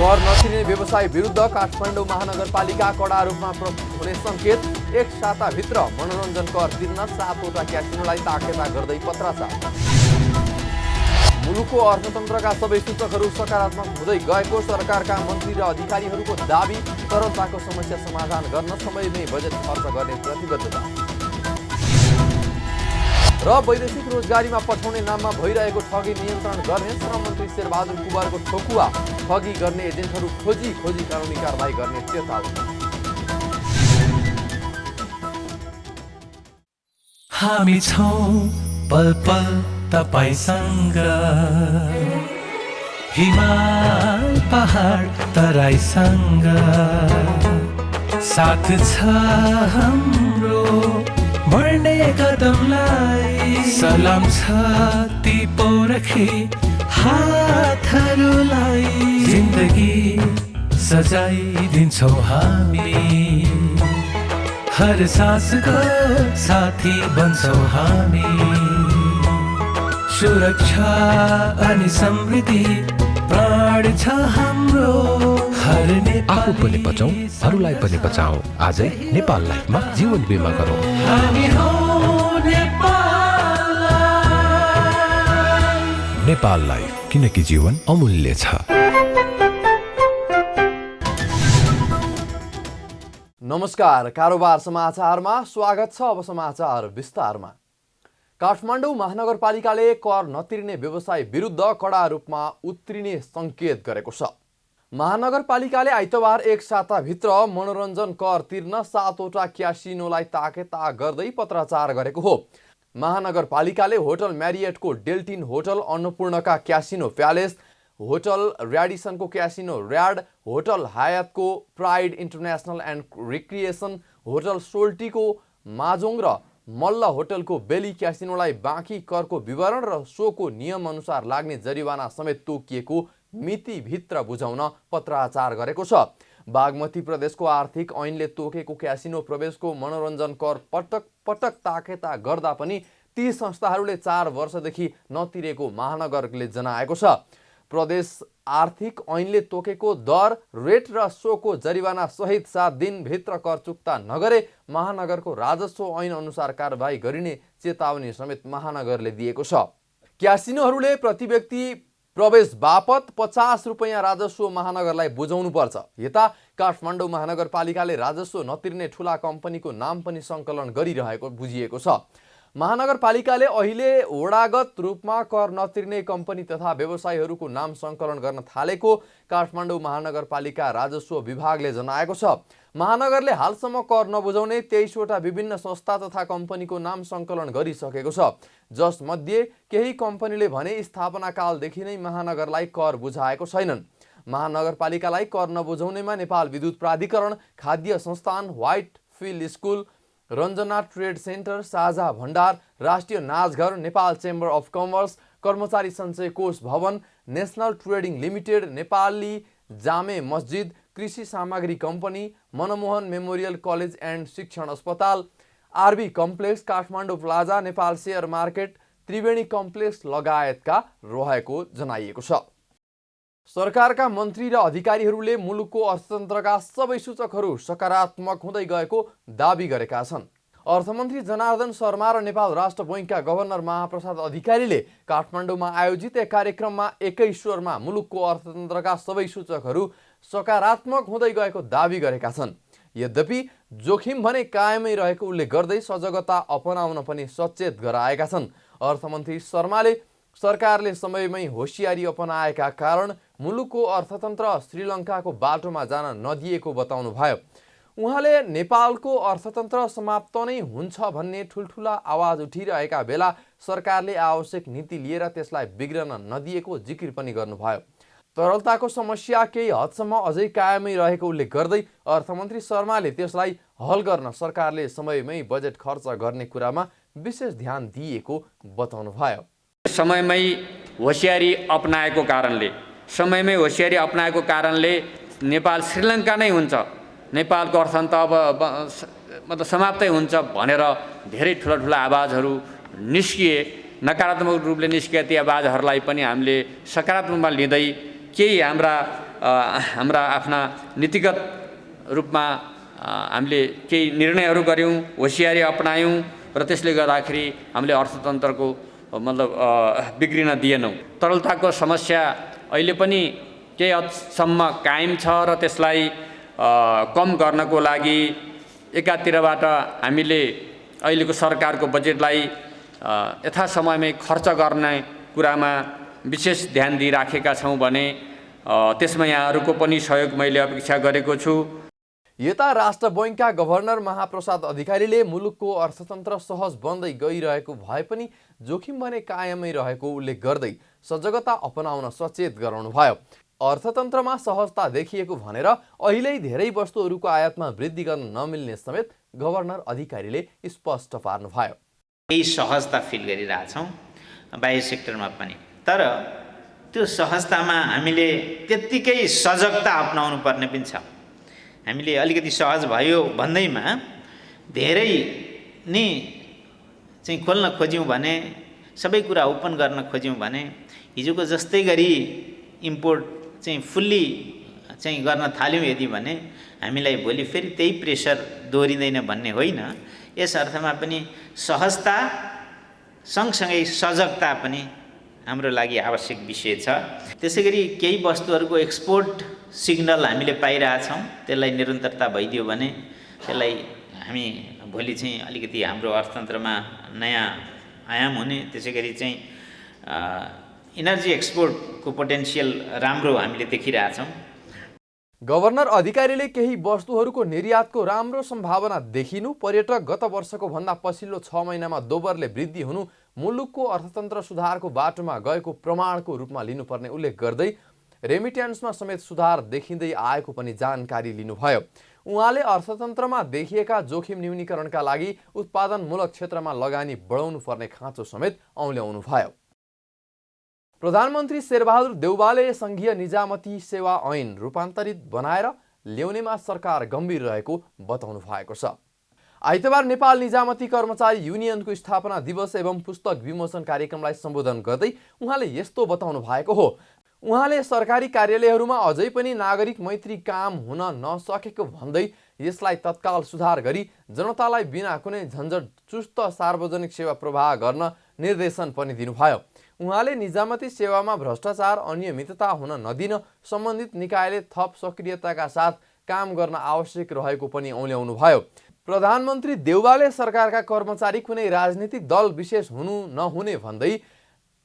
कर नतिर्ने व्यवसाय विरुद्ध काठमाडौँ महानगरपालिका कडा रूपमा हुने संकेत। एक साताभित्र मनोरञ्जन कर तिर्न 7वटा क्यासिनोलाई ताकेता गर्दै पत्राचार। मुलुकको अर्थतन्त्रका सबै सूचकहरू सकारात्मक हुँदै गएको सरकारका मन्त्री र अधिकारीहरूको दाबी। तरलताको समस्या समाधान गर्न समयमै बजेट खर्च गर्ने प्रतिबद्धता। र वैदेशिक रोजगारीमा पठाउने नाममा भइरहेको ठगी नियन्त्रण गर्ने श्रम मन्त्री शेरबहादुर कुँवरको ठोकुवा। ठगी गर्ने एजेन्टहरू खोजी कानुनी कारबाही गर्ने चेतावनी। हामी छौं पल पल तपाईसँग, हिमाल पहाड तराईसँग, साथ छ हाम्रो बढ्ने कदमलाई। सलाम छ ती पोरखे हातहरूलाई, जिन्दगी सजाइदिन्छौँ हामी, हर सासको साथी बन्छौँ हामी। सुरक्षा अनि समृद्धि प्राण छ हाम्रो, हर आफू पनि बचौं, अरूलाई पनि बचाऊ। आजै नेपाल लाइफमा जीवन बिमा गरौँ। हामी हौ नेपाल लाइफ। नेपाल लाइफ, किनकि जीवन अमूल्य छ। नमस्कार, कारोबार समाचारमा स्वागत छ। अब समाचार विस्तारमा। काठमाडौँ महानगरपालिकाले कर नतिर्ने व्यवसाय विरुद्ध कडा रूपमा उत्रिने संकेत गरेको छ। महानगरपालिकाले आइतबार एक साताभित्र मनोरञ्जन कर तिर्न 7वटा क्यासिनोलाई ताकेता गर्दै पत्राचार गरेको हो। महानगरपालिकाले होटल म्यारियटको डेल्टिन होटल, अन्नपूर्णका क्यासिनो प्यालेस, होटल र्याडिसनको क्यासिनो र्याड, होटल हायतको Pride International and Recreation, hotel सोल्टीको माजोङ र मल्ल होटलको बेली क्यासिनोलाई बाँकी करको विवरण र सोको नियमअनुसार लाग्ने जरिवाना समेत तोकिएको मितिभित्र बुझाउन पत्राचार गरेको छ। बागमती प्रदेशको आर्थिक ऐनले तोकेको क्यासिनो प्रवेशको मनोरञ्जन कर पटक पटक ताकेता गर्दा पनि ती संस्थाहरूले 4 वर्षदेखि नतिरेको महानगरले जनाएको छ। प्रदेश आर्थिक ऐनले तोकेको दर, रेट र सोको जरिवाना सहित 7 दिनभित्र कर चुक्ता नगरे महानगरको राजस्व ऐन अनुसार कारबाही गरिने चेतावनी समेत महानगरले दिएको छ। क्यासिनोहरूले प्रति व्यक्ति प्रवेश बापत 50 रुपैयाँ राजस्व महानगरलाई बुझाउनु पर्छ। यता काठमाडौँ महानगरपालिकाले राजस्व नतिर्ने ठुला कम्पनीको नाम पनि सङ्कलन गरिरहेको बुझिएको छ। महानगरपालिकाले अहिले वडागत रूपमा कर नतिर्ने कम्पनी तथा व्यवसायीहरूको नाम सङ्कलन गर्न थालेको काठमाडौँ महानगरपालिका राजस्व विभागले जनाएको छ। महानगरले हालसम्म कर नबुझाउने 23वटा विभिन्न संस्था तथा कम्पनीको नाम सङ्कलन गरिसकेको छ, जसमध्ये केही कम्पनीले भने स्थापना कालदेखि नै महानगरलाई कर बुझाएको छैनन्। महानगरपालिकालाई कर नबुझाउनेमा नेपाल विद्युत प्राधिकरण, खाद्य संस्थान, white field school, Ranjana trade centre, साझा भण्डार, राष्ट्रिय नाचघर, नेपाल चेम्बर अफ कमर्स, कर्मचारी सञ्चय कोष भवन, नेसनल ट्रेडिङ लिमिटेड, नेपाली जामे मस्जिद, कृषि सामग्री company, Manmohan memorial college and शिक्षण अस्पताल, RB complex, Kathmandu plaza, Nepal share market, Triveni complex लगायतका रहेको जनाइएको छ। सरकारका मन्त्री र अधिकारीहरूले मुलुकको अर्थतन्त्रका सबै सूचकहरू सकारात्मक हुँदै गएको दाबी गरेका छन्। अर्थमन्त्री जनार्दन शर्मा र नेपाल राष्ट्र बैङ्कका गभर्नर महाप्रसाद अधिकारीले काठमाडौँमा आयोजित एक कार्यक्रममा एकै स्वरमा मुलुकको अर्थतन्त्रका सबै सूचकहरू सकारात्मक हुँदै गएको दाबी गरेका छन्। यद्यपि जोखिम भने कायमै रहेको उल्लेख गर्दै सजगता अपनाउन पनि सचेत गराएका छन्। अर्थमन्त्री शर्माले सरकारले समयमै होसियारी अपनाएका कारण मुलुकको अर्थतन्त्र श्रीलङ्काको बाटोमा जान नदिएको बताउनुभयो। उहाँले नेपालको अर्थतन्त्र समाप्त नै हुन्छ भन्ने ठुल्ठुला आवाज उठिरहेका बेला सरकारले आवश्यक नीति लिएर त्यसलाई बिग्रन नदिएको जिकिर पनि गर्नुभयो। तरलताको समस्या केही हदसम्म अझै कायमै रहेको उल्लेख गर्दै अर्थमन्त्री शर्माले त्यसलाई हल गर्न सरकारले समयमै बजेट खर्च गर्ने कुरामा विशेष ध्यान दिएको बताउनुभयो। समयमै होसियारी अपनाएको कारणले नेपाल श्रीलङ्का नै हुन्छ, नेपालको अर्थतन्त्र अब मतलब समाप्तै हुन्छ भनेर धेरै ठुला आवाजहरू निस्किए। नकारात्मक रूपले निस्किए ती आवाजहरूलाई पनि हामीले सकारात्मकमा लिँदै केही हाम्रा हाम्रा आफ्ना नीतिगत रूपमा हामीले केही निर्णयहरू गऱ्यौँ, होसियारी अपनायौँ र त्यसले गर्दाखेरि हामीले अर्थतन्त्रको मतलब बिग्रिन दिएनौँ। तरलताको समस्या अहिले पनि केही हदसम्म कायम छ र त्यसलाई कम गर्नको लागि एकातिरबाट हामीले अहिलेको सरकारको बजेटलाई यथासमयमै खर्च गर्ने कुरामा विशेष ध्यान दिइराखेका छौँ भने त्यसमा यहाँहरूको पनि सहयोग मैले अपेक्षा गरेको छु। यता राष्ट्र बैङ्कका गभर्नर महाप्रसाद अधिकारीले मुलुकको अर्थतन्त्र सहज बन्दै गइरहेको भए पनि जोखिम भने कायमै रहेको उल्लेख गर्दै सजगता अपनाउन सचेत गराउनुभयो। अर्थतन्त्रमा सहजता देखिएको भनेर अहिले धेरै वस्तुहरूको आयातमा वृद्धि गर्न नमिल्ने समेत गभर्नर अधिकारीले स्पष्ट पार्नुभयो। केही सहजता फिल गरिरहेछौँ बाह्य सेक्टरमा पनि, तर त्यो सहजतामा हामीले त्यत्तिकै सजगता अपनाउनु पर्ने पनि छ। हामीले अलिकति सहज भयो भन्दैमा धेरै नै चाहिँ खोल्न खोज्यौँ भने, सबै कुरा ओपन गर्न खोज्यौँ भने हिजोको जस्तै गरी इम्पोर्ट चाहिँ फुल्ली चाहिँ गर्न थाल्यौँ यदि भने हामीलाई भोलि फेरि त्यही प्रेसर दोहोरिँदैन भन्ने होइन। यस अर्थमा पनि सहजता सँगसँगै सजगता पनि हाम्रो लागि आवश्यक विषय छ। त्यसै गरी केही वस्तुहरूको एक्सपोर्ट सिग्नल हामीले पाइरहेछौँ, त्यसलाई निरन्तरता भइदियो भने त्यसलाई हामी भोलि चाहिँ अलिकति हाम्रो अर्थतन्त्रमा नयाँ आयाम हुने, त्यसै गरी चाहिँ इनर्जी एक्सपोर्टको पोटेन्सियल राम्रो हामीले देखिरहेछौँ। गभर्नर अधिकारीले केही वस्तुहरूको निर्यातको राम्रो सम्भावना देखिनु, पर्यटक गत वर्षको भन्दा पछिल्लो 6 महिनामा दोब्बरले वृद्धि हुनु मुलुकको अर्थतन्त्र सुधारको बाटोमा गएको प्रमाणको रूपमा लिनुपर्ने उल्लेख गर्दै रेमिट्यान्समा समेत सुधार देखिँदै आएको पनि जानकारी लिनुभयो। उहाँले अर्थतन्त्रमा देखिएका जोखिम न्यूनीकरणका लागि उत्पादनमूलक क्षेत्रमा लगानी बढाउनु पर्ने खाँचो समेत औल्याउनुभयो। प्रधानमन्त्री शेरबहादुर देउवाले संघीय निजामती सेवा ऐन रूपान्तरित बनाएर ल्याउनेमा सरकार गम्भीर रहेको बताउनु भएको छ। आइतबार नेपाल निजामती कर्मचारी युनियनको स्थापना दिवस एवं पुस्तक विमोचन कार्यक्रमलाई सम्बोधन गर्दै उहाँले यस्तो बताउनु भएको हो। उहाँले सरकारी कार्यालयहरूमा अझै पनि नागरिक मैत्री काम हुन नसकेको भन्दै यसलाई तत्काल सुधार गरी जनतालाई बिना कुनै झन्झट चुस्त सार्वजनिक सेवा प्रवाह गर्न निर्देशन पनि दिनुभयो। उहाँले निजामती सेवामा भ्रष्टाचार अनियमितता हुन नदिन सम्बन्धित निकायले थप सक्रियताका साथ काम गर्न आवश्यक रहेको पनि औल्याउनुभयो। प्रधानमन्त्री देउवाले सरकारका कर्मचारी कुनै राजनीतिक दल विशेष हुनु नहुने भन्दै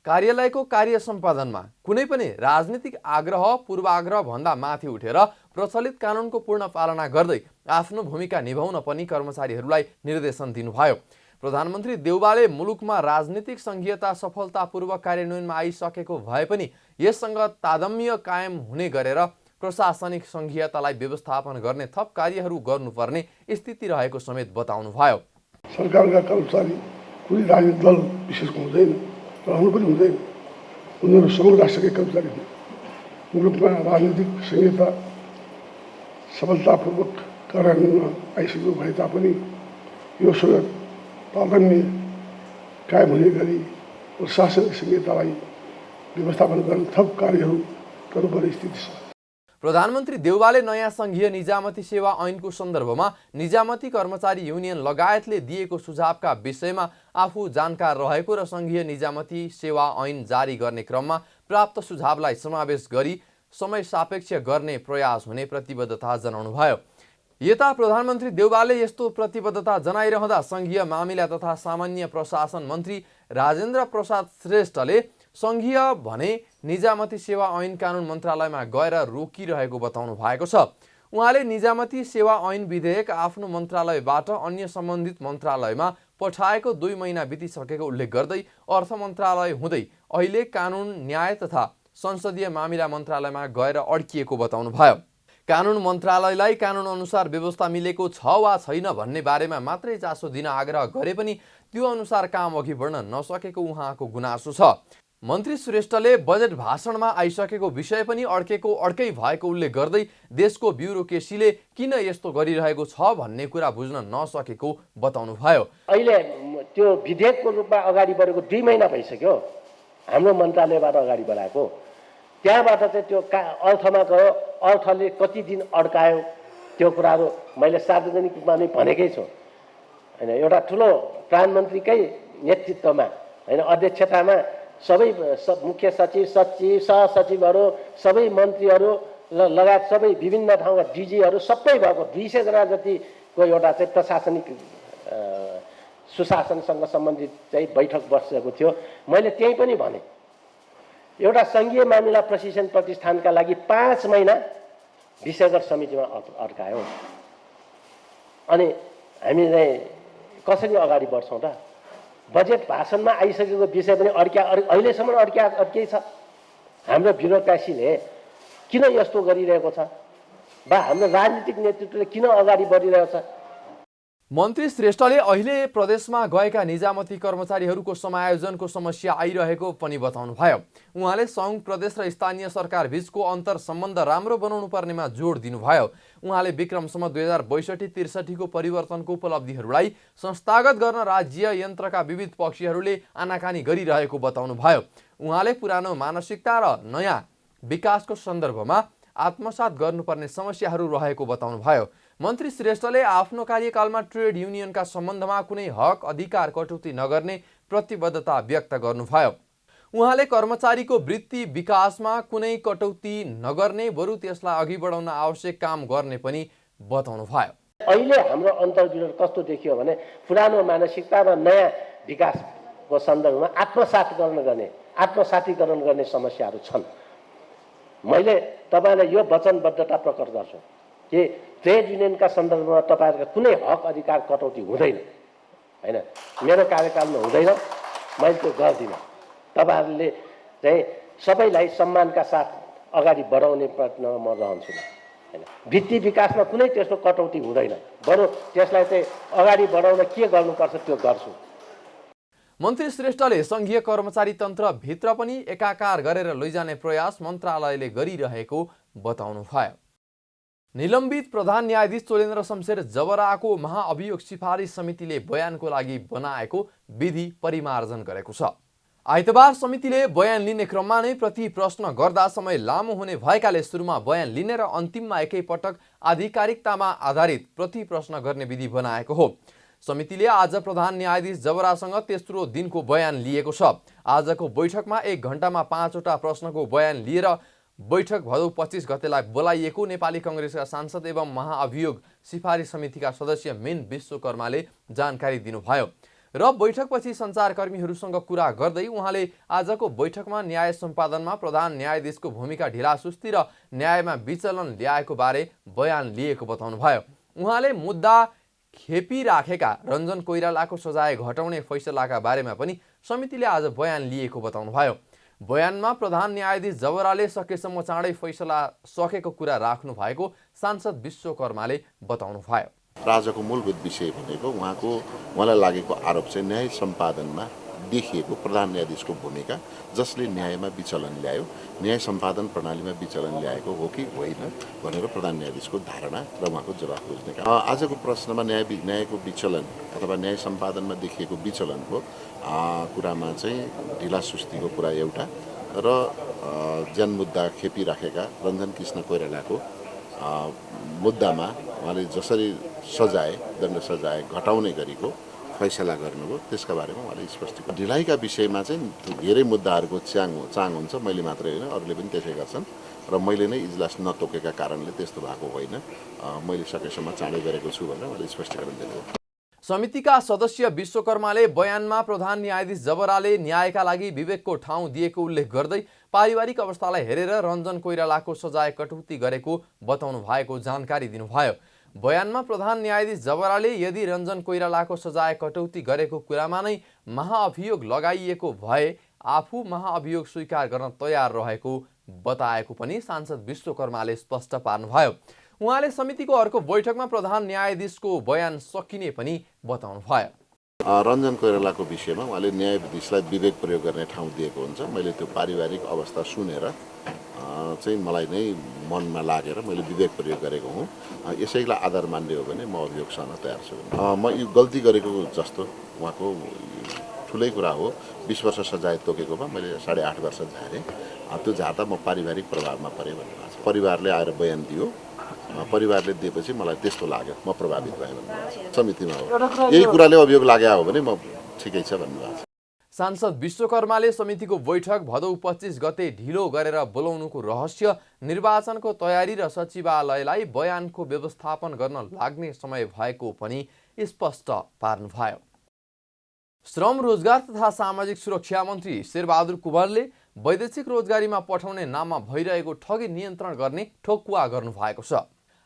कार्यालयको कार्य सम्पादनमा कुनै पनि राजनीतिक आग्रह पूर्वाग्रह भन्दा माथि उठेर प्रचलित कानुनको पूर्ण पालना गर्दै आफ्नो भूमिका निभाउन पनि कर्मचारीहरूलाई निर्देशन दिनुभयो। प्रधानमन्त्री देउवाले मुलुकमा राजनीतिक संघीयता सफलतापूर्वक कार्यान्वयनमा आइसकेको भए पनि यससँग तादम्य कायम हुने गरेर प्रशासनिक संघीयतालाई व्यवस्थापन गर्ने थप कार्यहरू गर्नुपर्ने स्थिति रहेको समेत बताउनुभयो। सरकारका कर्मचारी कुनै राजनीतिक दल विशेषको हुँदैन, रहनु पनि हुँदैन। उनीहरू संघ राष्ट्रकै कर्मचारी हुन्। मुलुकमा राजनीतिक संहिता सफलतापूर्वक कार्यान्वयनमा आइसकेको भए तापनि यो सँग तारतम्य कायम हुने गरी प्रशासनिक संहितालाई व्यवस्थापन गर्ने थप कार्यहरू गर्नुपर्ने स्थिति छ। प्रधानमन्त्री देउवाले नयाँ संघीय निजामती सेवा ऐनको सन्दर्भमा निजामती कर्मचारी युनियन लगायतले दिएको सुझावका विषयमा आफू जानकार रहेको र संघीय निजामती सेवा ऐन जारी गर्ने क्रममा प्राप्त सुझावलाई समावेश गरी समय सापेक्ष गर्ने प्रयास हुने प्रतिबद्धता जनाउनुभयो। यता प्रधानमन्त्री देउवाले यस्तो प्रतिबद्धता जनाइरहँदा संघीय मामिला तथा सामान्य प्रशासन मन्त्री राजेन्द्र प्रसाद श्रेष्ठले संघीय भने निजामती सेवा ऐन कानुन मन्त्रालयमा गएर रोकिरहेको बताउनु भएको छ। उहाँले निजामती सेवा ऐन विधेयक आफ्नो मन्त्रालयबाट अन्य सम्बन्धित मन्त्रालयमा पठाएको 2 महिना बितिसकेको उल्लेख गर्दै अर्थ मन्त्रालय हुँदै अहिले कानुन न्याय तथा संसदीय मामिला मन्त्रालयमा गएर अड्किएको बताउनुभयो। कानुन मन्त्रालयलाई कानुन अनुसार व्यवस्था मिलेको छ वा छैन भन्ने बारेमा मात्रै चासो दिन आग्रह गरे पनि त्यो अनुसार काम अघि बढ्न नसकेको उहाँको गुनासो छ। मन्त्री श्रेष्ठले बजेट भाषणमा आइसकेको विषय पनि अड्केको अड्कै भएको उल्लेख गर्दै देशको ब्युरोक्रेसीले किन यस्तो गरिरहेको छ भन्ने कुरा बुझ्न नसकेको बताउनुभयो। अहिले त्यो विधेयकको रूपमा अगाडि बढेको 2 महिना भइसक्यो, हाम्रो मन्त्रालयबाट अगाडि बढाएको। त्यहाँबाट चाहिँ त्यो अर्थमा गयो, अर्थले कति दिन अड्कायो त्यो कुराहरू मैले सार्वजनिक रूपमा नै भनेकै छु हैन। एउटा ठुलो प्रधानमन्त्रीकै नेतृत्वमा हैन अध्यक्षतामा सबै मुख्य सचिव सचिव सहसचिवहरू सबै मन्त्रीहरू लगायत सबै विभिन्न ठाउँका डिजीहरू सबै भएको 200 जना जतिको एउटा चाहिँ प्रशासनिक सुशासनसँग सम्बन्धित चाहिँ बैठक बसेको थियो। मैले त्यही पनि भने एउटा सङ्घीय मामिला प्रशिक्षण प्रतिष्ठानका लागि 5 महिना विषयगत समितिमा अड्कायो। अनि हामीले कसरी अगाडि बढ्छौँ त? बजेट भाषणमा आइसकेको विषय पनि अहिलेसम्म अड्कै छ। हाम्रो ब्युरोक्रेसीले किन यस्तो गरिरहेको छ वा हाम्रो राजनीतिक नेतृत्वले किन अगाडि बढिरहेको छ? मन्त्री श्रेष्ठले अहिले प्रदेशमा गएका निजामती कर्मचारीहरूको समायोजनको समस्या आइरहेको पनि बताउनु भयो। उहाँले सङ्घ प्रदेश र स्थानीय सरकार बीचको अन्तर सम्बन्ध राम्रो बनाउनु पर्नेमा जोड दिनुभयो। उहाँले विक्रमसम्म 2062-63 को परिवर्तनको उपलब्धिहरूलाई संस्थागत गर्न राज्य यन्त्रका विविध पक्षहरूले आनाकानी गरिरहेको बताउनु भयो। उहाँले पुरानो मानसिकता र नयाँ विकासको सन्दर्भमा आत्मसात गर्नुपर्ने समस्याहरू रहेको बताउनु भयो। मन्त्री श्रेष्ठले आफ्नो कार्यकालमा ट्रेड युनियनका सम्बन्धमा कुनै हक अधिकार कटौती नगर्ने प्रतिबद्धता व्यक्त गर्नुभयो। उहाँले कर्मचारीको वृत्ति विकासमा कुनै कटौती नगर्ने बरु त्यसलाई अघि बढाउन आवश्यक काम गर्ने पनि बताउनु भयो। अहिले हाम्रो अन्तर्विरोध कस्तो देखियो भने पुरानो मानसिकता र नयाँ विकासको सन्दर्भमा आत्मसातीकरण गर्ने समस्याहरू छन्। मैले तपाईँलाई यो वचनबद्धता प्रकट गर्छु कि ट्रेड युनियनका सन्दर्भमा तपाईँहरूका कुनै हक अधिकार कटौती हुँदैन हैन। मेरो कार्यकालमा हुँदैन, मैले त्यो गर्दिनँ। तपाईँहरूले चाहिँ सबैलाई सम्मानका साथ अगाडि बढाउने प्रयत्नमा म रहन्छु हैन। वृत्ति विकासमा कुनै त्यस्तो कटौती हुँदैन, बरु त्यसलाई चाहिँ अगाडि बढाउन के गर्नुपर्छ त्यो गर्छु। मन्त्री श्रेष्ठले सङ्घीय कर्मचारी तन्त्र भित्र पनि एकाकार गरेर लैजाने प्रयास मन्त्रालयले गरिरहेको बताउनु भयो। निलम्बित प्रधान न्यायाधीश चोलेन्द्र शमशेर जबराको महाअभियोग सिफारिस समितिले बयानको लागि बनाएको विधि परिमार्जन गरेको छ। आइतबार समितिले बयान लिने क्रममा नै प्रति प्रश्न गर्दा समय लामो हुने भएकाले सुरुमा बयान लिने र अन्तिममा एकैपटक आधिकारिकतामा आधारित प्रति प्रश्न गर्ने विधि बनाएको हो। समितिले आज प्रधान न्यायाधीश जबरासँग तेस्रो दिनको बयान लिएको छ। आजको बैठकमा 1 घण्टामा 5 वटा प्रश्नको बयान लिएर बैठक भदौ 25 गतेलाई बोलाइएको नेपाली कांग्रेसका सांसद एवं महाअभियोग सिफारिस समितिका सदस्य मेन विश्वकर्माले जानकारी दिनुभयो। र बैठकपछि सञ्चारकर्मीहरूसँग कुरा गर्दै उहाँले आजको बैठकमा न्याय सम्पादनमा प्रधान न्यायाधीशको भूमिका ढिलासुस्ती र न्यायमा विचलन ल्याएको बारे बयान लिएको बताउनुभयो। उहाँले मुद्दा खेपिराखेका रञ्जन कोइरालाको सजाय घटाउने फैसलाका बारेमा पनि समितिले आज बयान लिएको बताउनुभयो। बयानमा प्रधान न्यायाधीश जबराले सकेसम्म चाँडै फैसला सकेको कुरा राख्नु भएको सांसद विश्वकर्माले बताउनुभयो। आजको मूलभूत विषय भनेको उहाँलाई लागेको आरोप चाहिँ न्याय सम्पादनमा देखिएको प्रधान न्यायाधीशको भूमिका जसले न्यायमा विचलन ल्यायो, न्याय सम्पादन प्रणालीमा विचलन ल्याएको हो कि होइन भनेर प्रधान न्यायाधीशको धारणा र उहाँको जवाफ खोज्ने काम। आजको प्रश्नमा न्यायको विचलन अथवा न्याय सम्पादनमा देखिएको विचलनको कुरामा चाहिँ ढिलासुस्तीको कुरा एउटा र जनमुद्दा खेपिराखेका रञ्जन कृष्ण कोइरालाको मुद्दामा उहाँले जसरी दण्ड सजाय घटाउने गरेको फैसला गर्नुभयो त्यसका बारेमा उहाँले स्पष्टीकरण। ढिलाइका विषयमा चाहिँ धेरै मुद्दाहरूको चाङ हुन्छ, मैले मात्रै होइन अरूले पनि त्यसै गर्छन् र मैले नै इजलास नतोकेका कारणले त्यस्तो भएको होइन, मैले सकेसम्म चाँडै गरेको छु भनेर उहाँले स्पष्टीकरण दिनुभयो। समितिका सदस्य विश्वकर्माले बयानमा प्रधान न्यायाधीश जबराले न्यायका लागि विवेकको ठाउँ दिएको उल्लेख गर्दै पारिवारिक अवस्थालाई हेरेर रञ्जन कोइरालाको सजाय कटौती गरेको बताउनु भएको जानकारी दिनुभयो। बयानमा प्रधान न्यायाधीश जबराले यदि रञ्जन कोइरालाको सजाय कटौती गरेको कुरामा नै महाअभियोग लगाइएको भए आफू महाअभियोग स्वीकार गर्न तयार रहेको बताएको पनि सांसद विश्वकर्माले स्पष्ट पार्नुभयो। उहाँले समितिको अर्को बैठकमा प्रधान न्यायाधीशको बयान सकिने पनि बताउनु भयो। रञ्जन कोइरालाको विषयमा उहाँले न्यायाधीशलाई विवेक प्रयोग गर्ने ठाउँ दिएको हुन्छ। मैले त्यो पारिवारिक अवस्था सुनेर चाहिँ मलाई नै मनमा लागेर मैले विवेक प्रयोग गरेको हुँ। यसैलाई आधार मान्ने हो भने म अभियोग सहन तयार छु। म यो गल्ती गरेको जस्तो उहाँको ठुलै कुरा हो। 20 वर्ष सजाय तोकेकोमा मैले 8.5 वर्ष झारेँ। त्यो झार्दा म पारिवारिक प्रभावमा परेँ भन्नुभएको छ। परिवारले आएर बयान दियो, परिवारले दिएपछि मलाई त्यस्तो लाग्यो, म प्रभावित भएँ भन्नुभएको छ। समितिमा हो यही कुराले अभियोग लाग्यो हो भने म ठिकै छ भन्नुभएको छ। सांसद विश्वकर्माले समितिको बैठक भदौ 25 गते ढिलो गरेर बोलाउनुको रहस्य, निर्वाचनको तयारी र सचिवालयलाई बयानको व्यवस्थापन गर्न लाग्ने समय भएको पनि स्पष्ट पार्नुभयो। श्रम रोजगार तथा सामाजिक सुरक्षा मन्त्री शेरबहादुर कुँवरले वैदेशिक रोजगारीमा पठाउने नाममा भइरहेको ठगी नियन्त्रण गर्ने ठोकुवा गर्नुभएको छ।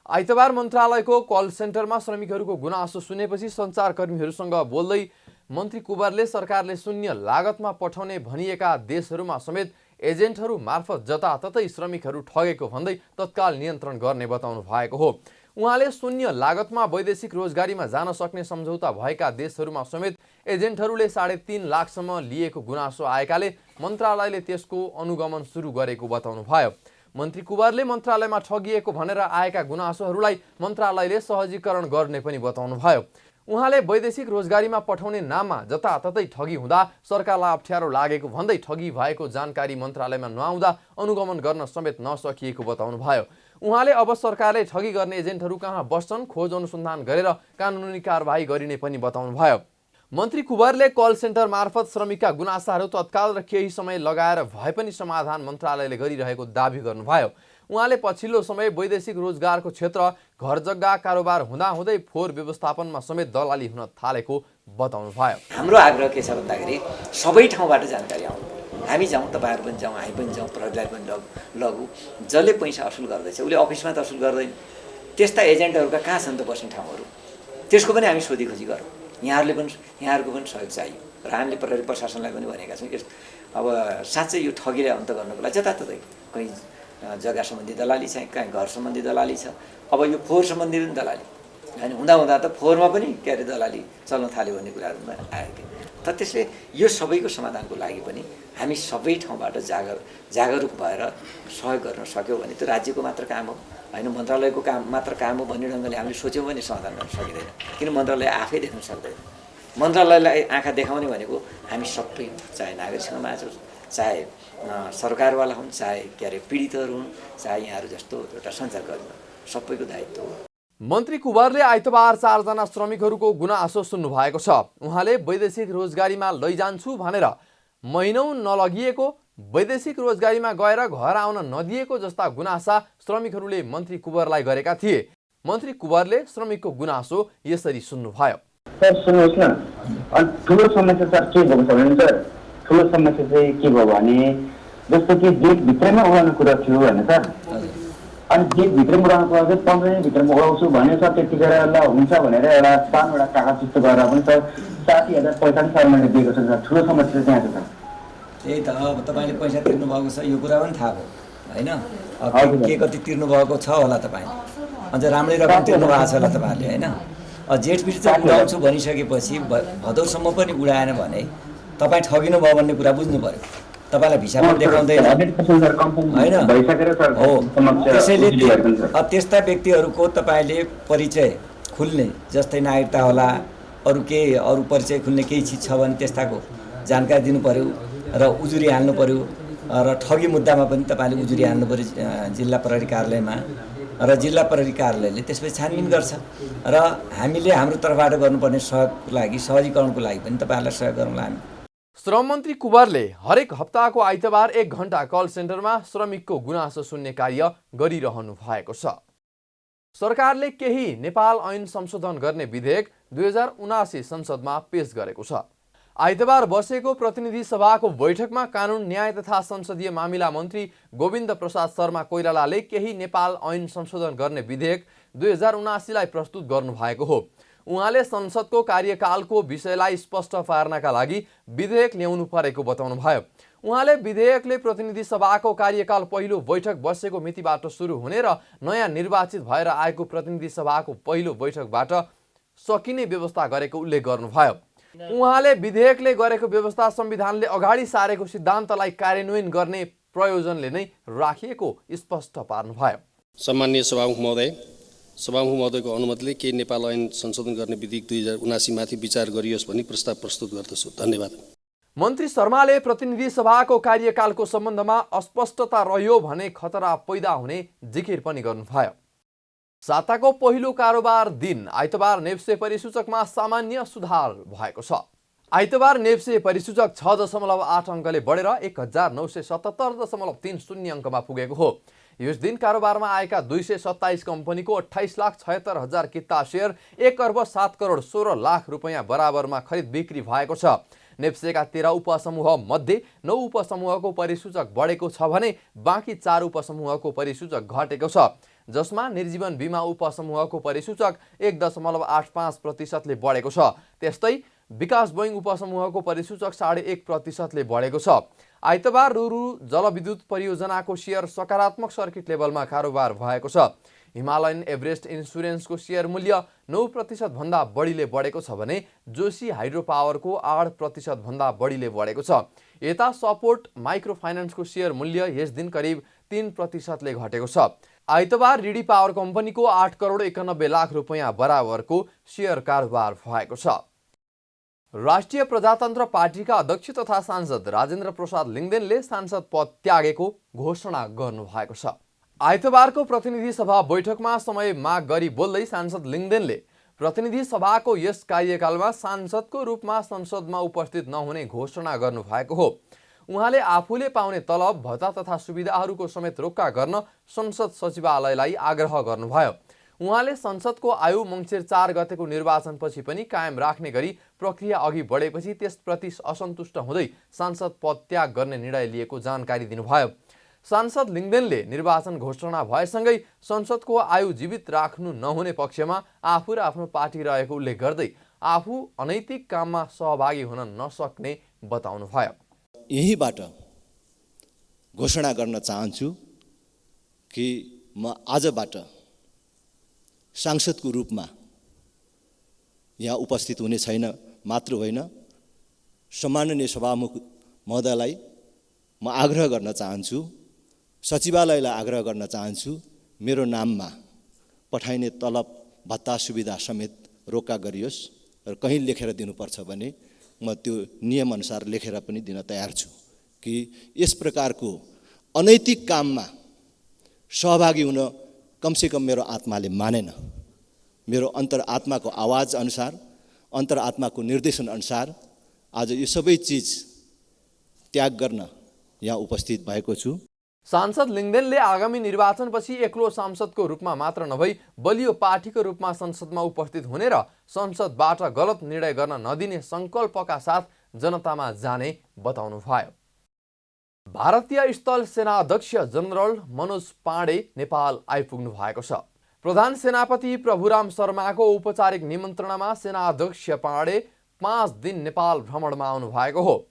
आइतबार मन्त्रालयको कल सेन्टरमा श्रमिकहरूको गुनासो सुनेपछि सञ्चारकर्मीहरूसँग बोल्दै मन्त्री कुँवरले सरकारले शून्य लागतमा पठाउने भनिएका देशहरूमा समेत एजेन्टहरू मार्फत जताततै श्रमिकहरू ठगेको भन्दै तत्काल नियन्त्रण गर्ने बताउनु भएको हो। उहाँले शून्य लागतमा वैदेशिक रोजगारीमा जान सक्ने सम्झौता भएका देशहरूमा समेत एजेन्टहरूले 3.5 लाखसम्म लिएको गुनासो आएकाले मन्त्रालयले त्यसको अनुगमन सुरु गरेको बताउनु भयो। मन्त्री कुँवरले मन्त्रालयमा ठगिएको भनेर आएका गुनासोहरूलाई मन्त्रालयले सहजीकरण गर्ने पनि बताउनु भयो। उहाँले वैदेशिक रोजगारीमा पठाउने नाममा जताततै ठगी हुँदा सरकारलाई अप्ठ्यारो लागेको भन्दै ठगी भएको जानकारी मन्त्रालयमा नआउँदा अनुगमन गर्न समेत नसकिएको बताउनु भयो। उहाँले अब सरकारले ठगी गर्ने एजेन्टहरू कहाँ बस्छन् खोज अनुसन्धान गरेर कानुनी कारबाही गरिने पनि बताउनु भयो। मन्त्री कुँवरले कल सेन्टर मार्फत श्रमिकका गुनासाहरू तत्काल र केही समय लगाएर भए पनि समाधान मन्त्रालयले गरिरहेको दावी गर्नुभयो। उहाँले पछिल्लो समय वैदेशिक रोजगारको क्षेत्र घर जग्गा कारोबार हुँदाहुँदै फोहोर व्यवस्थापनमा समेत दलाली हुन थालेको बताउनु भयो। हाम्रो आग्रह के छ भन्दाखेरि सबै ठाउँबाट जानकारी आउनु, हामी जाउँ, तपाईँहरू पनि जाउँ, हामी पनि जाउँ, प्रहरीलाई पनि लगु। जसले पैसा असुल गर्दैछ उसले अफिसमा त असुल गर्दैन, त्यस्ता एजेन्टहरूका कहाँ छन् त बस्ने ठाउँहरू, त्यसको पनि हामी सोधीखोजी गरौँ। यहाँहरूको पनि सहयोग चाहियो र हामीले प्रहरी प्रशासनलाई पनि भनेका छौँ। अब साँच्चै यो ठगीलाई अन्त गर्नको लागि जताततै कहीँ जग्गा सम्बन्धी दलाली छ, कहीँ घर सम्बन्धी दलाली छ, अब यो फोहोर सम्बन्धी पनि दलाली होइन, हुँदा त फोहोरमा पनि के अरे दलाली चल्न थाल्यो भन्ने कुराहरूमा आयो कि। त त्यसले यो सबैको समाधानको लागि पनि हामी सबै ठाउँबाट जागरुक भएर सहयोग गर्न सक्यौँ भने त्यो राज्यको मात्र काम हो होइन, मन्त्रालयको मात्र काम हो भन्ने ढङ्गले हामीले सोच्यौँ भने समाधान गर्न सकिँदैन। किन मन्त्रालय आफै देख्न सक्दैन। मन्त्रालयलाई आँखा देखाउने भनेको हामी सबै, चाहे नागरिक समाज होस्, चाहे सरकारवाला हुन्, चाहे के अरे पीडितहरू हुन्, चाहे यहाँहरू जस्तो एउटा सञ्चारकर्मी, सबैको दायित्व हो। मन्त्री कुँवरले आइतबार 4 जना श्रमिकहरूको गुनासो सुन्नु भएको छ। उहाँले वैदेशिक रोजगारीमा लैजान्छु भनेर महिनौँ नलगिएको, वैदेशिक रोजगारीमा गएर घर आउन नदिएको जस्ता गुनासा श्रमिकहरूले मन्त्री कुँवरलाई गरेका थिए। मन्त्री कुँवरले श्रमिकको गुनासो यसरी सुन्नुभयो। सर सुन्नुहोस् न, ठुलो समस्या सर के भएको छ भने सर, ठुलो समस्या चाहिँ के भयो भने जस्तो कि जेठभित्रैमा उडाउने कुरा थियो होइन सर, अनि जेठभित्रमा उडाउनु कुरा चाहिँ 15 दिनभित्रमा उडाउँछु भने सर त्यतिखेर ल हुन्छ भनेर एउटा सानो एउटा कागज जस्तो गरेर पनि सर 60,000 पैसा पनि सर मैले दिएको छु सर। ठुलो समस्या त्यहाँ छ सर। त्यही त अब तपाईँले पैसा तिर्नु भएको छ यो कुरा पनि थाहा भयो होइन, के कति तिर्नु भएको छ होला तपाईँ, अझ राम्रै रकम तिर्नु भएको छ होला तपाईँहरूले होइन। जेठभित्र चाहिँ उडाउँछु भनिसकेपछि भदौसम्म पनि उडाएन भने तपाईँ ठगिनु भयो भन्ने कुरा बुझ्नु पऱ्यो। तपाईँलाई भिसा पनि देखाउँदैन होइन हो। त्यसैले त्यस्ता व्यक्तिहरूको तपाईँले परिचय खुल्ने जस्तै नागरिकता होला, अरू परिचय खुल्ने केही चिज छ भने त्यस्ताको जानकारी दिनु पऱ्यो र उजुरी हाल्नु पऱ्यो र ठगी मुद्दामा पनि तपाईँले उजुरी हाल्नु पऱ्यो जिल्ला प्रहरी कार्यालयमा र जिल्ला प्रहरी कार्यालयले त्यसपछि छानबिन गर्छ र हामीले हाम्रो तर्फबाट गर्नुपर्ने सहयोगको लागि, सहजीकरणको लागि पनि तपाईँहरूलाई सहयोग गरौँला हामी। श्रम मन्त्री कुँवरले हरेक हप्ताको आइतबार 1 घण्टा कल सेन्टरमा श्रमिकको गुनासो सुन्ने कार्य गरिरहनु भएको छ। सरकारले केही नेपाल ऐन संशोधन गर्ने विधेयक 2079 संसदमा पेश गरेको छ। आइतबार बसेको प्रतिनिधि सभाको बैठकमा कानुन न्याय तथा संसदीय मामिला मन्त्री गोविन्द प्रसाद शर्मा कोइरालाले केही नेपाल ऐन संशोधन गर्ने विधेयक 2079 लाई प्रस्तुत गर्नुभएको हो। उहाँले संसदको कार्यकालको विषयलाई स्पष्ट पार्नका लागि विधेयक ल्याउनु परेको बताउनु भयो। उहाँले विधेयकले प्रतिनिधि सभाको कार्यकाल पहिलो बैठक बसेको मितिबाट सुरु हुने र नयाँ निर्वाचित भएर आएको प्रतिनिधि सभाको पहिलो बैठकबाट सकिने व्यवस्था गरेको उल्लेख गर्नुभयो। उहाँले विधेयकले गरेको व्यवस्था संविधानले अगाडि सारेको सिद्धान्तलाई कार्यान्वयन गर्ने प्रयोजनले नै राखिएको स्पष्ट पार्नुभयो। सम्माननीय सभामुख महोदयको अनुमतिले केही नेपाल ऐन संशोधन गर्ने विधेयक 2079 माथि विचार गरियोस् भनी प्रस्ताव प्रस्तुत गर्दछु। धन्यवाद। मन्त्री शर्माले प्रतिनिधि सभाको कार्यकालको सम्बन्धमा अस्पष्टता रह्यो भने खतरा पैदा हुने जिकिर पनि गर्नुभयो। साताको पहिलो कारोबार दिन आइतबार नेप्से परिसूचकमा सामान्य सुधार भएको छ। आइतबार नेप्से परिसूचक 6.8 अङ्कले बढेर 1977.30 अङ्कमा पुगेको हो। यस दिन कारोबारमा आएका 227 कम्पनीको 28,76,000 किता सेयर 1,07,16,00,000 रुपैयाँ बराबरमा खरिद बिक्री भएको छ। नेप्सेका 13 उपसमूह मध्ये 9 उपसमूहको परिसूचक बढेको छ भने बाँकी 4 उपसमूहको परिसूचक घटेको छ, जसमा निर्जीवन बीमा उपसमूहको परिसूचक 1.85% बढेको छ। त्यस्तै विकास बैङ्क उपसमूहको परिसूचक 1.5% बढेको छ। आइतबार रुरु जलविद्युत परियोजनाको सेयर सकारात्मक सर्किट लेभलमा कारोबार भएको छ। हिमालयन एभरेस्ट इन्सुरेन्सको सेयर मूल्य 9% भन्दा बढीले बढेको छ भने जोशी हाइड्रो पावरको 8% भन्दा बढीले बढेको छ। यता सपोर्ट माइक्रो फाइनान्सको सेयर मूल्य यस दिन करिब 3% ले घटेको छ। आइतबार रिडी पावर कम्पनीको 8,91,00,000 रुपैयाँ बराबरको सेयर कारोबार भएको छ। राष्ट्रिय प्रजातन्त्र पार्टीका अध्यक्ष तथा सांसद राजेन्द्र प्रसाद लिङ्गदेनले सांसद पद त्यागेको घोषणा गर्नुभएको छ। आइतबारको प्रतिनिधि सभा बैठकमा समय माग गरी बोल्दै सांसद लिङ्गदेनले प्रतिनिधि सभाको यस कार्यकालमा सांसदको रूपमा संसदमा उपस्थित नहुने घोषणा गर्नुभएको हो। उहाँले आफूले पाउने तलब भत्ता तथा सुविधाहरूको समेत रोक्का गर्न संसद सचिवालयलाई आग्रह गर्नुभयो। उहाँले संसदको आयु मङ्सिर 4 गतेको निर्वाचनपछि पनि कायम राख्ने गरी प्रक्रिया अघि बढेपछि त्यसप्रति असन्तुष्ट हुँदै सांसद पद त्याग गर्ने निर्णय लिएको जानकारी दिनुभयो। सांसद लिङ्गदेनले निर्वाचन घोषणा भएसँगै संसदको आयु जीवित राख्नु नहुने पक्षमा आफू र आफ्नो पार्टी रहेको उल्लेख गर्दै आफू अनैतिक काममा सहभागी हुन नसक्ने बताउनुभयो। यहीबाट घोषणा गर्न चाहन्छु कि म आजबाट सांसदको रूपमा यहाँ उपस्थित हुने छैन मात्र होइन, सम्माननीय सभामुख महोदयलाई म आग्रह गर्न चाहन्छु, सचिवालयलाई आग्रह गर्न चाहन्छु, मेरो नाममा पठाइने तलब भत्ता सुविधा समेत रोक्का गरियोस् र कहीँ लेखेर दिनुपर्छ भने म त्यो नियमअनुसार लेखेर पनि दिन तयार छु कि यस प्रकारको अनैतिक काममा सहभागी हुन कमसेकम मेरो आत्माले मानेन। मेरो अन्तरआत्माको आवाज अनुसार, अन्तरआत्माको निर्देशन अनुसार आज यो सबै चिज त्याग गर्न यहाँ उपस्थित भएको छु। सांसद लिङ्गदेनले आगामी निर्वाचनपछि एक्लो सांसदको रूपमा मात्र नभई बलियो पार्टीको रूपमा संसदमा उपस्थित हुने र संसदबाट गलत निर्णय गर्न नदिने संकल्पका साथ जनतामा जाने बताउनुभयो। भारतीय स्थल सेना अध्यक्ष जनरल मनोज पाण्डे नेपाल आइपुग्नु भएको छ। प्रधान सेनापति प्रभुराम शर्माको औपचारिक निमन्त्रणामा सेना अध्यक्ष पाण्डे 5 दिन नेपाल भ्रमणमा आउनु भएको हो।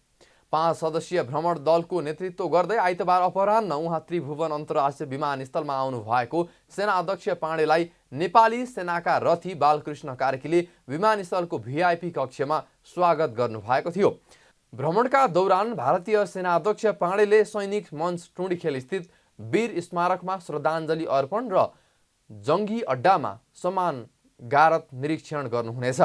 5 सदस्यीय भ्रमण दलको नेतृत्व गर्दै आइतबार अपराह्न उहाँ त्रिभुवन अन्तर्राष्ट्रिय विमानस्थलमा आउनु भएको सेना अध्यक्ष पाण्डेलाई नेपाली सेनाका रथी बालकृष्ण कार्कीले विमानस्थलको भिआइपी कक्षमा स्वागत गर्नुभएको थियो। भ्रमणका दौरान भारतीय सेना अध्यक्ष पाण्डेले सैनिक मञ्च टुँडीखेल स्थित वीर स्मारकमा श्रद्धाञ्जली अर्पण र जङ्गी अड्डामा सम्मान गारत निरीक्षण गर्नुहुनेछ।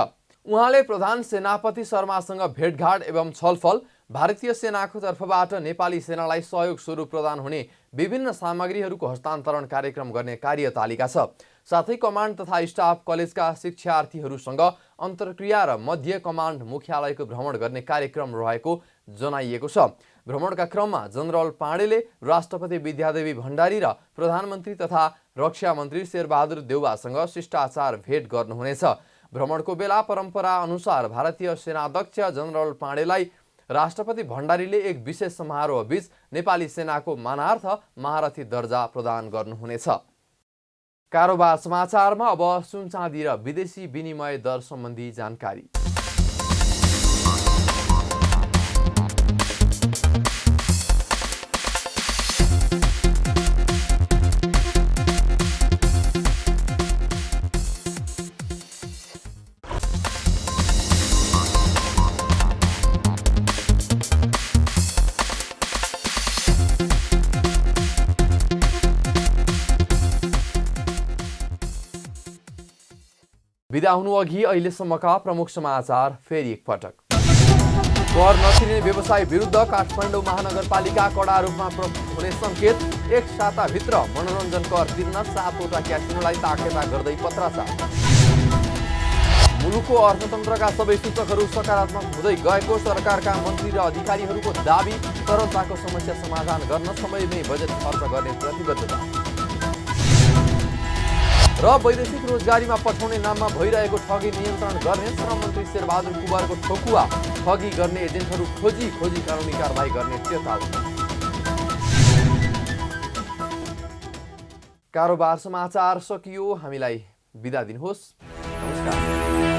उहाँले प्रधान सेनापति शर्मासँग भेटघाट एवं छलफल, भारतीय सेनाको तर्फबाट नेपाली सेनालाई सहयोग स्वरूप प्रदान हुने विभिन्न सामग्रीहरूको हस्तान्तरण कार्यक्रम गर्ने कार्यतालिका छ। साथै कमान्ड तथा स्टाफ कलेजका शिक्षार्थीहरूसँग अन्तर्क्रिया र मध्य कमान्ड मुख्यालयको भ्रमण गर्ने कार्यक्रम रहेको जनाइएको छ। भ्रमणका क्रममा जनरल पाण्डेले राष्ट्रपति विद्यादेवी भण्डारी र प्रधानमन्त्री तथा रक्षा मन्त्री शेरबहादुर देउवासँग शिष्टाचार भेट गर्नुहुनेछ। भ्रमणको बेला परम्परा अनुसार भारतीय सेनाध्यक्ष जनरल पाण्डेलाई राष्ट्रपति भण्डारीले एक विशेष समारोह बीच नेपाली सेनाको मानार्थ महारथी दर्जा प्रदान गर्नुहुनेछ। कारोबार समाचारमा अब सुन चाँदी र विदेशी विनिमय दर सम्बन्धी जानकारी। बिदा हुनु अघि अहिलेसम्मका प्रमुख समाचार फेरि एकपटक। कर नतिर्ने व्यवसाय विरुद्ध काठमाडौँ महानगरपालिका कडा रूपमा हुने सङ्केत। एक साताभित्र मनोरञ्जन कर तिर्न 7वटा क्यासिनोलाई ताकेता गर्दै पत्राचार। मुलुकको अर्थतन्त्रका सबै सूचकहरू सकारात्मक हुँदै गएको सरकारका मन्त्री र अधिकारीहरूको दाबी। तरलताको समस्या समाधान गर्न समयमै बजेट खर्च गर्ने प्रतिबद्धता। र वैदेशिक रोजगारीमा पठाउने नाममा भइरहेको ठगी नियन्त्रण गर्ने श्रम मन्त्री शेरबहादुर कुँवरको ठोकुवा। ठगी गर्ने एजेन्टहरू खोजी कानुनी कारबाही गर्ने चेतावनी। कारोबार समाचार सकियो। हामीलाई बिदा दिनुहोस्। नमस्कार।